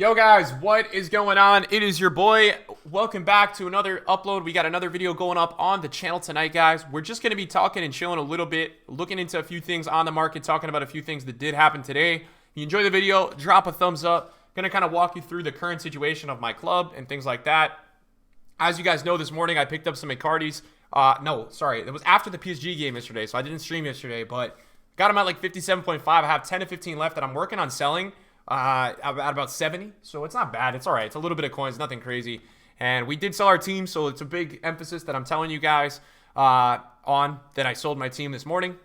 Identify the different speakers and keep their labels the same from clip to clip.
Speaker 1: Yo guys, what is going on? It is your boy. Welcome back to another upload. We got another video going up on the channel tonight, guys. We're just going to be talking and chilling a little bit, looking into a few things on the market, talking about a few things that did happen today. If you enjoy the video, drop a thumbs up. Going to kind of walk you through the current situation of my club and things like that. As you guys know, this morning I picked up some Icardis. No, sorry. It was after the PSG game yesterday, so I didn't stream yesterday, but got them at like 57.5. I have 10 to 15 left that I'm working on selling. At about 70, so it's not bad. It's all right. It's a little bit of coins, nothing crazy. And we did sell our team, so it's a big emphasis that I'm telling you guys on that I sold my team this morning.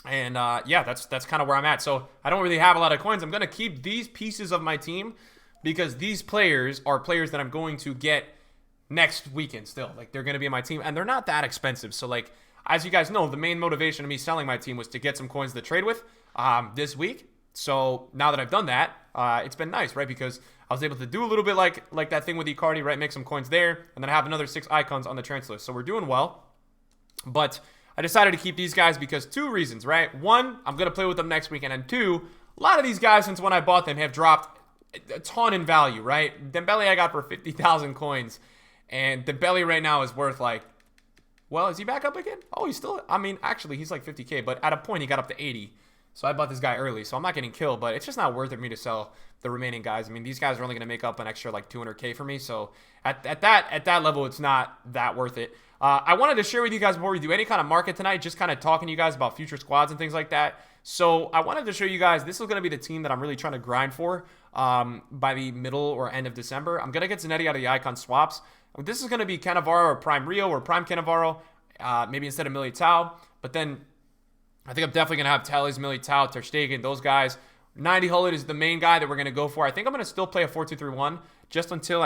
Speaker 1: And yeah, that's kind of where I'm at. So I don't really have a lot of coins. I'm going to keep these pieces of my team because these players are players that I'm going to get next weekend still. Like, they're going to be in my team, and they're not that expensive. So, like, as you guys know, the main motivation of me selling my team was to get some coins to trade with this week. So now that I've done that, it's been nice, right? Because I was able to do a little bit like that thing with Icardi, right? Make some coins there, and then I have another 6 icons on the transfer list. So we're doing well. But I decided to keep these guys because 2 reasons, right? 1, I'm going to play with them next weekend. And 2, a lot of these guys, since when I bought them, have dropped a ton in value, right? Dembele I got for 50,000 coins. And Dembele right now is worth like, well, is he back up again? Oh, he's still, I mean, actually, he's like 50K. But at a point, he got up to 80. So I bought this guy early, so I'm not getting killed, but it's just not worth it for me to sell the remaining guys. I mean, these guys are only going to make up an extra like 200K for me, so at that level, it's not that worth it. I wanted to share with you guys before we do any kind of market tonight, just kind of talking to you guys about future squads and things like that. So I wanted to show you guys, this is going to be the team that I'm really trying to grind for by the middle or end of December. I'm going to get Zanetti out of the icon swaps. This is going to be Cannavaro or Prime Rio or Prime Cannavaro, maybe instead of Militao, but then I think I'm definitely going to have Telles, Militao, Ter Stegen, those guys. 90 Hullet is the main guy that we're going to go for. I think I'm going to still play a 4-2-3-1 just until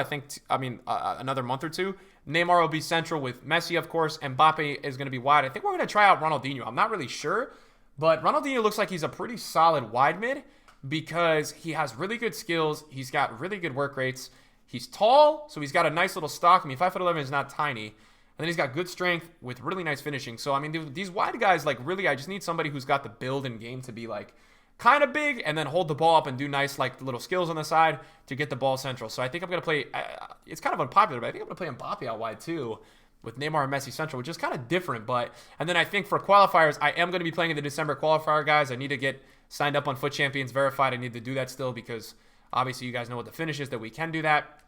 Speaker 1: another month or two. Neymar will be central with Messi, of course. Mbappe is going to be wide. I think we're going to try out Ronaldinho. I'm not really sure, but Ronaldinho looks like he's a pretty solid wide mid because he has really good skills. He's got really good work rates. He's tall, so he's got a nice little stock. I mean, 5'11" is not tiny. And then he's got good strength with really nice finishing. So, I mean, these wide guys, like, really, I just need somebody who's got the build and game to be, like, kind of big and then hold the ball up and do nice, like, little skills on the side to get the ball central. So, I think I'm going to play, it's kind of unpopular, but I think I'm going to play Mbappe out wide, too, with Neymar and Messi central, which is kind of different. And then I think for qualifiers, I am going to be playing in the December qualifier, guys. I need to get signed up on Foot Champions Verified. I need to do that still because, obviously, you guys know what the finish is, that we can do that.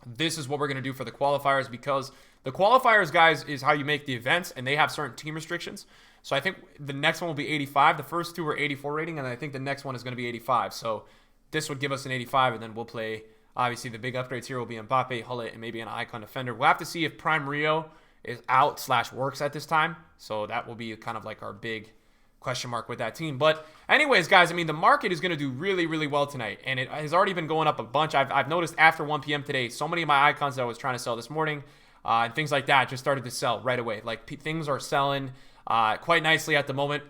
Speaker 1: This is what we're going to do for the qualifiers because the qualifiers, guys, is how you make the events, and they have certain team restrictions. So I think the next one will be 85. The first 2 were 84 rating, and I think the next one is going to be 85. So this would give us an 85, and then we'll play, obviously, the big upgrades here will be Mbappe, Hullet, and maybe an icon defender. We'll have to see if Prime Rio is out / works at this time. So that will be kind of like our big question mark with that team. But anyways, guys, I mean, the market is going to do really, really well tonight, and it has already been going up a bunch. I've noticed after 1 p.m. today, so many of my icons that I was trying to sell this morning and things like that just started to sell right away. Like, things are selling quite nicely at the moment,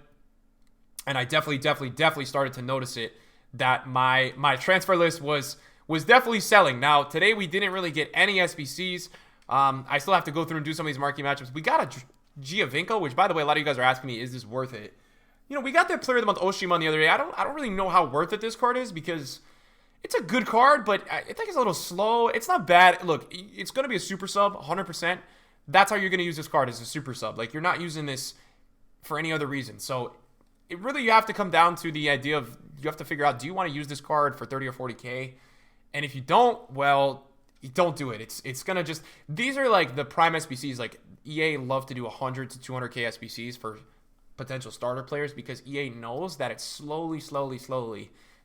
Speaker 1: and I definitely started to notice it, that my transfer list was definitely selling. Now, today we didn't really get any SPCs. I still have to go through and do some of these marquee matchups. We got a Giovinco, which, by the way, a lot of you guys are asking me, is this worth it? You know, we got that Player of the Month Oshimon the other day. I don't really know how worth it this card is because it's a good card, but I think it's a little slow. It's not bad. Look, it's going to be a super sub, 100%. That's how you're going to use this card, as a super sub. Like, you're not using this for any other reason. So, it really, you have to come down to the idea of, you have to figure out, do you want to use this card for 30 or 40K? And if you don't, well, you don't do it. It's going to just, these are like the prime SPCs. Like, EA love to do 100 to 200K SPCs for potential starter players because EA knows that it slowly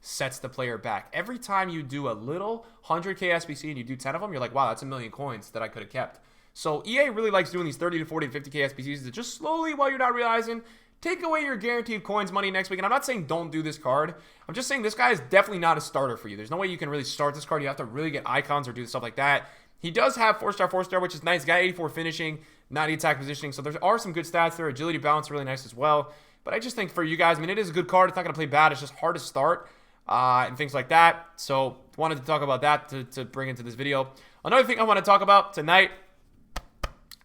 Speaker 1: sets the player back. Every time you do a little 100K SBC and you do 10 of them, you're like, wow, that's a million coins that I could have kept. So EA really likes doing these 30 to 40 to 50K SBCs to just slowly, while you're not realizing, take away your guaranteed coins money next week. And I'm not saying don't do this card. I'm just saying this guy is definitely not a starter for you. There's no way you can really start this card. You have to really get icons or do stuff like that. He does have 4-star, which is nice. He's got 84 finishing, 90 attack positioning. So there are some good stats there. Agility, balance, really nice as well. But I just think for you guys, I mean, it is a good card. It's not going to play bad. It's just hard to start and things like that. So wanted to talk about that to bring into this video. Another thing I want to talk about tonight,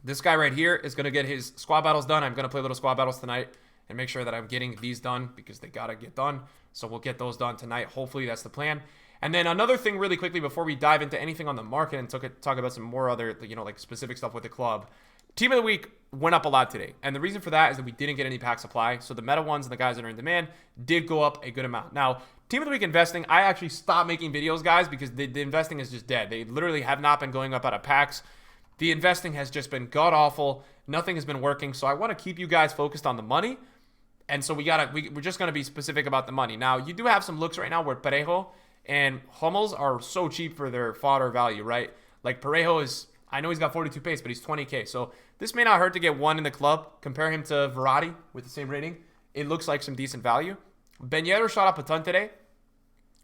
Speaker 1: this guy right here is going to get his squad battles done. I'm going to play little squad battles tonight and make sure that I'm getting these done because they got to get done. So we'll get those done tonight. Hopefully that's the plan. And then another thing really quickly before we dive into anything on the market and talk about some more other, like specific stuff with the club. Team of the week went up a lot today. And the reason for that is that we didn't get any pack supply. So the meta ones and the guys that are in demand did go up a good amount. Now, Team of the week investing, I actually stopped making videos, guys, because the investing is just dead. They literally have not been going up out of packs. The investing has just been god-awful. Nothing has been working. So I want to keep you guys focused on the money. And so we're just going to be specific about the money. Now, you do have some looks right now where Parejo and Hummels are so cheap for their fodder value, right? Like Parejo is, I know he's got 42 pace, but he's 20K. So this may not hurt to get one in the club. Compare him to Verratti with the same rating. It looks like some decent value. Ben Yedder shot up a ton today.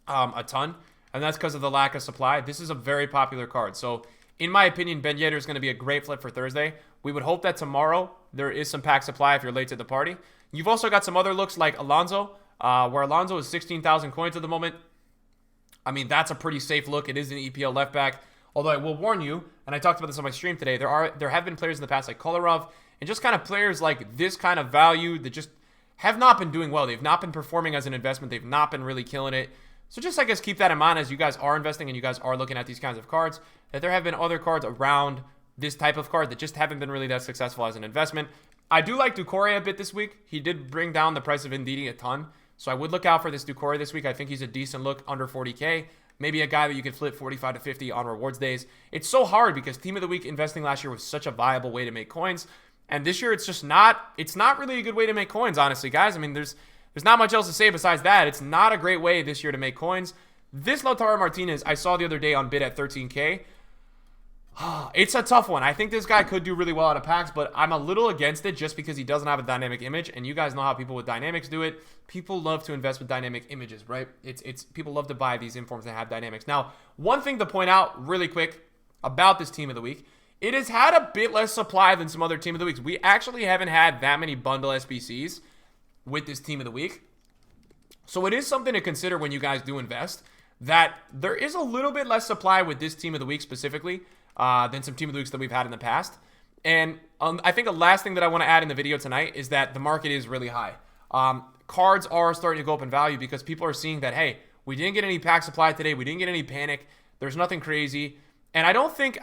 Speaker 1: A ton. And that's because of the lack of supply. This is a very popular card. So in my opinion, Ben Yedder is going to be a great flip for Thursday. We would hope that tomorrow there is some pack supply if you're late to the party. You've also got some other looks like Alonso, where Alonso is 16,000 coins at the moment. I mean, that's a pretty safe look. It is an EPL left back. Although I will warn you, and I talked about this on my stream today, there have been players in the past like Kolarov and just kind of players like this kind of value that just have not been doing well. They've not been performing as an investment. They've not been really killing it. So just, I guess, keep that in mind as you guys are investing and you guys are looking at these kinds of cards, that there have been other cards around this type of card that just haven't been really that successful as an investment. I do like Doucouré a bit this week. He did bring down the price of Ndidi a ton. So I would look out for this Doucouré this week. I think he's a decent look under 40K. Maybe a guy that you could flip 45 to 50 on rewards days. It's so hard because Team of the Week investing last year was such a viable way to make coins. And this year it's just not, it's not really a good way to make coins, honestly, guys. I mean, there's not much else to say besides that. It's not a great way this year to make coins. This Lautaro Martinez, I saw the other day on bid at 13K. It's a tough one. I think this guy could do really well out of packs, but I'm a little against it just because he doesn't have a dynamic image, and you guys know how people with dynamics do it. People love to invest with dynamic images, right? It's people love to buy these informs that have dynamics. Now, one thing to point out really quick about this Team of the Week, it has had a bit less supply than some other Team of the Weeks. We actually haven't had that many bundle SPCs with this Team of the Week. So it is something to consider when you guys do invest, that there is a little bit less supply with this Team of the Week specifically than some Team of the Weeks that we've had in the past. And I think the last thing that I want to add in the video tonight is that the market is really high. Cards are starting to go up in value because people are seeing that, hey, we didn't get any pack supply today. We didn't get any panic. There's nothing crazy. And I don't think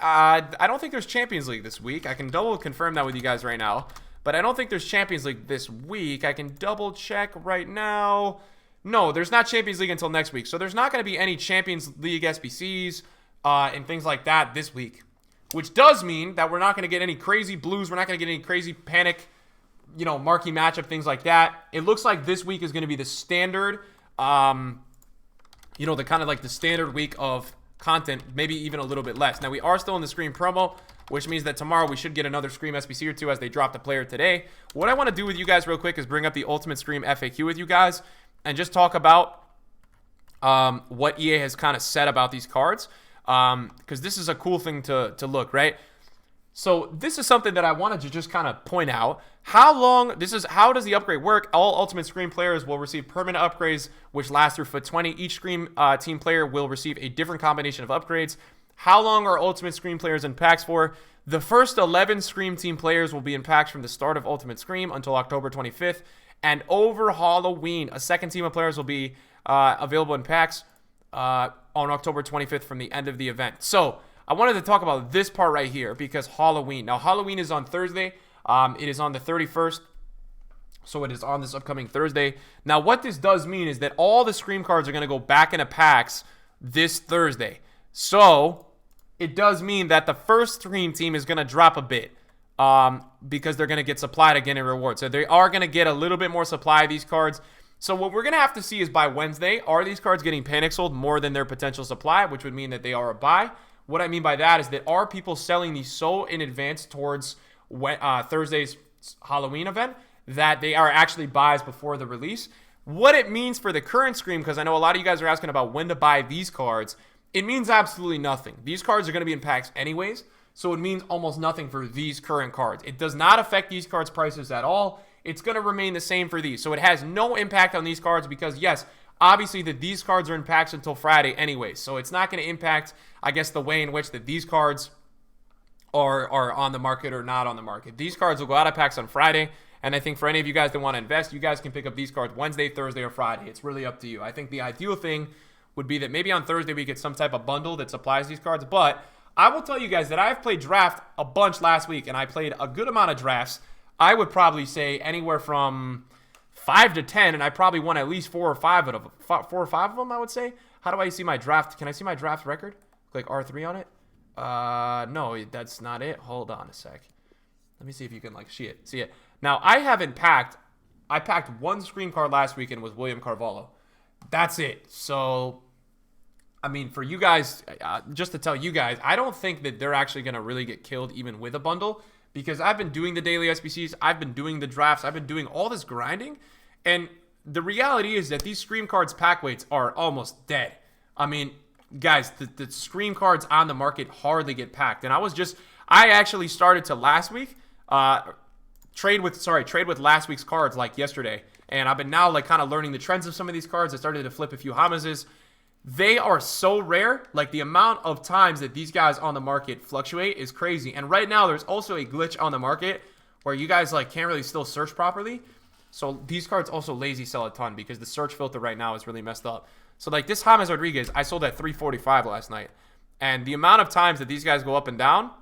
Speaker 1: there's Champions League this week. I can double confirm that with you guys right now. But I don't think there's Champions League this week. I can double check right now. No, there's not Champions League until next week. So there's not going to be any Champions League SPCs and things like that this week. Which does mean that we're not going to get any crazy blues. We're not going to get any crazy panic, marquee matchup, things like that. It looks like this week is going to be the standard, the kind of like the standard week of content, maybe even a little bit less. Now, we are still in the Scream promo, which means that tomorrow we should get another Scream SPC or two as they drop the player today. What I want to do with you guys real quick is bring up the Ultimate Scream FAQ with you guys and just talk about what EA has kind of said about these cards, because this is a cool thing to look, right? So this is something that I wanted to just kind of point out. How does the upgrade work? All Ultimate Scream players will receive permanent upgrades, which last through FUT 20. Each Scream team player will receive a different combination of upgrades. How long are Ultimate Scream players in packs for? The first 11 Scream team players will be in packs from the start of Ultimate Scream until October 25th. And over Halloween, a second team of players will be available in packs on October 25th from the end of the event. So I wanted to talk about this part right here because Halloween. Now, Halloween is on Thursday. It is on the 31st. So it is on this upcoming Thursday. Now, what this does mean is that all the Scream cards are going to go back into packs this Thursday. So it does mean that the first Scream team is going to drop a bit because they're going to get supplied again in rewards. So they are going to get a little bit more supply of these cards. So what we're going to have to see is by Wednesday, are these cards getting panic sold more than their potential supply, which would mean that they are a buy. What I mean by that is that are people selling these so in advance towards Thursday's Halloween event that they are actually buys before the release? What it means for the current Scream, because I know a lot of you guys are asking about when to buy these cards, it means absolutely nothing. These cards are going to be in packs anyways, so it means almost nothing for these current cards. It does not affect these cards' prices at all. It's going to remain the same for these. So it has no impact on these cards because, yes, obviously that these cards are in packs until Friday anyways. So it's not going to impact, I guess, the way in which that these cards are on the market or not on the market. These cards will go out of packs on Friday. And I think for any of you guys that want to invest, you guys can pick up these cards Wednesday, Thursday, or Friday. It's really up to you. I think the ideal thing would be that maybe on Thursday we get some type of bundle that supplies these cards. But I will tell you guys that I've played draft a bunch last week, and I played a good amount of drafts. I would probably say anywhere from 5 to 10, and I probably won at least 4 or 5 of them. 4 or 5 of them, I would say. How do I see my draft? Can I see my draft record? Click R3 on it. No, that's not it. Hold on a sec. Let me see if you can see it. Now, I packed one screen card last weekend with William Carvalho. That's it. So, I mean, for you guys, just to tell you guys, I don't think that they're actually going to really get killed even with a bundle, because I've been doing the daily SPCs, I've been doing the drafts, I've been doing all this grinding, and the reality is that these screen cards pack weights are almost dead. I mean, guys, the screen cards on the market hardly get packed, and I actually started to last week trade with last week's cards like yesterday, and I've been now kind of learning the trends of some of these cards. I started to flip a few Hamazes. They are so rare. Like, the amount of times that these guys on the market fluctuate is crazy. And right now there's also a glitch on the market where you guys can't really still search properly. So these cards also lazy sell a ton because the search filter right now is really messed up. So this James Rodriguez, I sold at 345 last night, and the amount of times that these guys go up and down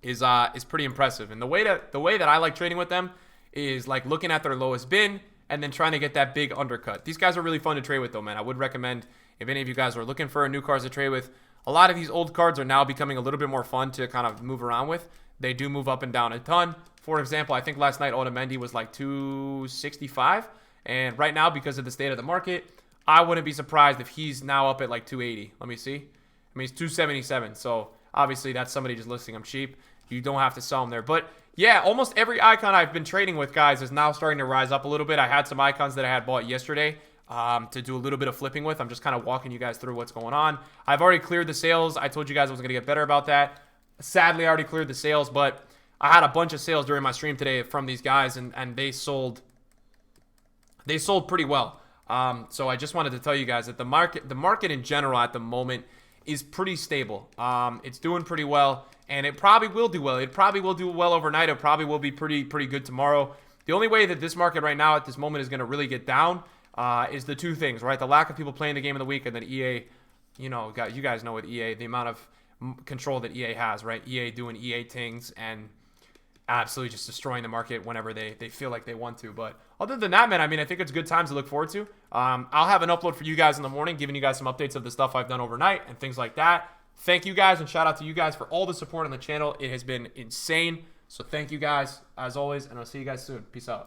Speaker 1: is pretty impressive. And the way that I like trading with them is looking at their lowest bin and then trying to get that big undercut. These guys are really fun to trade with though, man. I would recommend, if any of you guys are looking for new cards to trade with, a lot of these old cards are now becoming a little bit more fun to kind of move around with. They do move up and down a ton. For example, I think last night Otamendi was 265, and right now, because of the state of the market, I wouldn't be surprised if he's now up at 280. Let me see. I mean, he's 277, so obviously that's somebody just listing him cheap. You don't have to sell him there. But yeah, almost every icon I've been trading with, guys, is now starting to rise up a little bit. I had some icons that I had bought yesterday to do a little bit of flipping with. I'm just kind of walking you guys through what's going on. I've already cleared the sales. I told you guys I was going to get better about that. Sadly, I already cleared the sales, but I had a bunch of sales during my stream today from these guys, and they sold pretty well. So I just wanted to tell you guys that the market in general at the moment is pretty stable. It's doing pretty well, and it probably will do well. It probably will do well overnight. It probably will be pretty good tomorrow. The only way that this market right now at this moment is going to really get down is the two things, right? The lack of people playing the game of the week, and then EA, you guys know with EA, the amount of control that EA has, right? EA doing EA things and absolutely just destroying the market whenever they feel like they want to. But other than that, man, I mean, I think it's good times to look forward to. I'll have an upload for you guys in the morning, giving you guys some updates of the stuff I've done overnight and things like that. Thank you guys, and shout out to you guys for all the support on the channel. It has been insane. So thank you guys, as always, and I'll see you guys soon. Peace out.